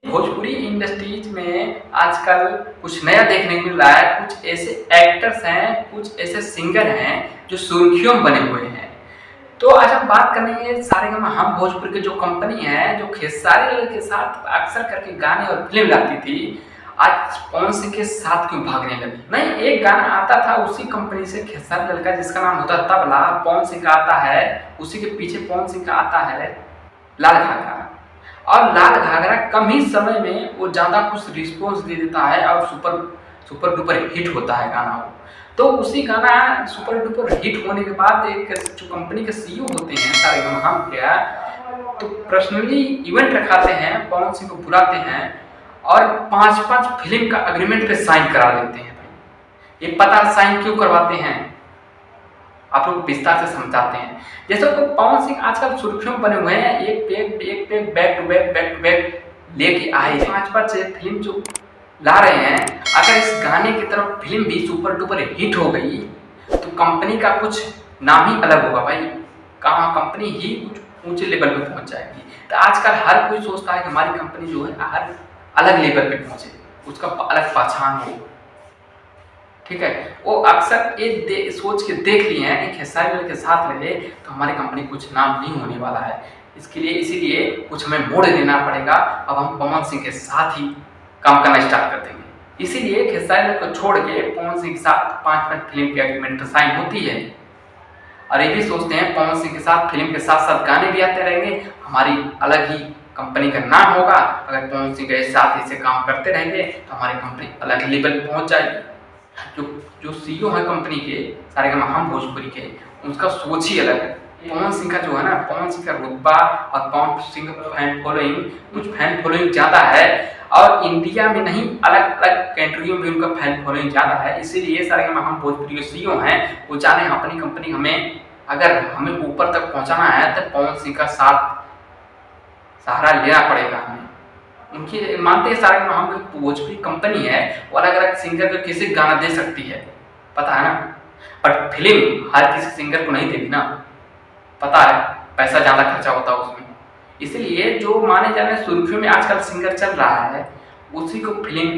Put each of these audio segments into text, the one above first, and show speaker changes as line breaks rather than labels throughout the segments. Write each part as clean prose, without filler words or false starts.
Bhojpuri industries में आजकल कुछ नया देखने को मिल रहा है। कुछ ऐसे एक्टर्स हैं, कुछ ऐसे सिंगर हैं जो सुर्खियों में बने हुए हैं। तो आज हम बात करेंगे सारेगामा हम भोजपुर की जो कंपनी है, जो खेसारी लाल के साथ अक्सर करके गाने और फिल्म लाती थी, आज पवन सिंह के साथ क्यों भागने लगी। नहीं, एक गाना आता था उसी कंपनी से खेसारी लाल का, जिसका नाम होता तबला। पवन सिंह का आता है, उसी के पीछे पवन सिंह का आता है लाल घाघरा। और लाल घाघरा कम ही समय में वो ज़्यादा कुछ रिस्पॉन्स दे देता है और सुपर डुपर हिट होता है गाना वो। तो उसी गाना सुपर डुपर हिट होने के बाद एक जो कंपनी के सीईओ होते हैं सारेगामा हम क्या, तो पर्सनली इवेंट रखाते हैं, पवन सिंह को बुलाते हैं और 5-5 फिल्म का एग्रीमेंट पे साइन करा लेते हैं। भाई ये पता साइन क्यों करवाते हैं, आप लोग विस्तार से समझाते हैं। जैसे तो पवन सिंह आजकल सुर्खियों में बने हुए हैं, एक पे बैक टू बैक लेके आए 5-5 फिल्म जो ला रहे हैं। अगर इस गाने की तरफ फिल्म भी सुपर डुपर हिट हो गई तो कंपनी का कुछ नाम ही अलग होगा भाई। कहाँ कंपनी ही कुछ ऊंचे लेवल पे पहुंच जाएगी। तो आजकल हर कोई सोचता है कि हमारी कंपनी जो है हर अलग लेवल पे पहुंचे, उसका अलग पहचान हो। ठीक है, वो अक्सर ये सोच के देख लिए हैं कि खेसारी लाल के साथ रहे तो हमारी कंपनी कुछ नाम नहीं होने वाला है। इसीलिए कुछ हमें मोड़ लेना पड़ेगा। अब हम पवन सिंह के साथ ही काम करना स्टार्ट कर देंगे। इसीलिए खेसारी लाल को छोड़ के पवन सिंह के साथ 5-5 फिल्म की एग्रीमेंट साइन होती है। और ये भी सोचते हैं पवन सिंह के साथ फिल्म के साथ साथ गाने भी आते रहेंगे, हमारी अलग ही कंपनी का नाम होगा। अगर पवन सिंह के साथ ऐसे काम करते रहेंगे तो हमारी कंपनी अलग लेवल पर पहुँच जाएगी। जो सीईओ है कंपनी के सारेगामा हम भोजपुरी के, उसका सोच ही अलग है। पवन सिंह का जो है ना, पवन सिंह का रुतबा और पवन सिंह का फैन फॉलोइंग ज़्यादा है। और इंडिया में नहीं, अलग अलग कंट्रियों में उनका फैन फॉलोइंग ज़्यादा है। इसीलिए सारेगामा हम भोजपुरी के सीईओ हैं, वो जाने अपनी कंपनी अगर हमें ऊपर तक पहुँचाना है तो पवन सिंह का सहारा लेना पड़ेगा हमें। उनकी मानते हैं सारेगामा हम भोजपुरी कंपनी है, वो अलग अलग सिंगर को किसी गाना दे सकती है, पता है ना। बट फिल्म हर किसी सिंगर को नहीं देगी ना, पता है, पैसा ज़्यादा खर्चा होता है उसमें। इसलिए जो माने जाने सुर्खियों में आजकल सिंगर चल रहा है, उसी को फिल्म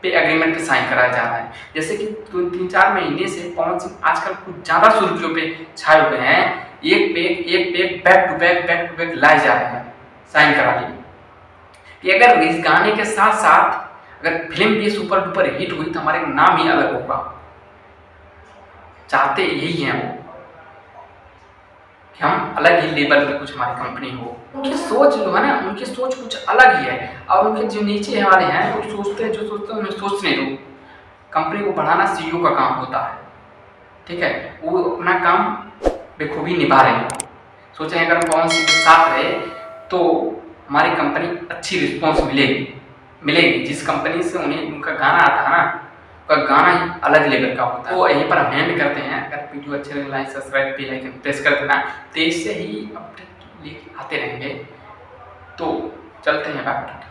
पे एग्रीमेंट पे साइन कराया जा रहा है। जैसे कि 3-4 महीने से पवन सिंह आजकल कुछ ज़्यादा सुर्खियों पे छाए हुए हैं। एक पे बैक टू बैक लाए जा रहे हैं, साइन करा लिए कि अगर इस गाने के साथ साथ अगर फिल्म भी सुपर डुपर हिट हुई तो हमारे नाम ही अलग होगा। चाहते यही हैं वो कि हम अलग ही लेवल पे कुछ हमारी कंपनी हो। उनकी सोच जो है ना, उनकी सोच कुछ अलग ही है। और उनके जो नीचे वाले हैं वो सोचते हैं उन्हें सोचने दो। कंपनी को बढ़ाना सीईओ का काम होता है, ठीक है। वो अपना काम बेखूबी निभा रहे हैं। सोचें अगर पवन सिंह के साथ रहे तो हमारी कंपनी अच्छी रिस्पॉन्स मिलेगी। जिस कंपनी से उनका गाना आता है ना, उनका गाना ही अलग लेवल का होता है। वो यहीं पर हम एंड करते हैं। अगर वीडियो अच्छे लगे like subscribe bell icon press कर देना, तो इससे ही अपडेट लेके आते रहेंगे। तो चलते हैं बाय।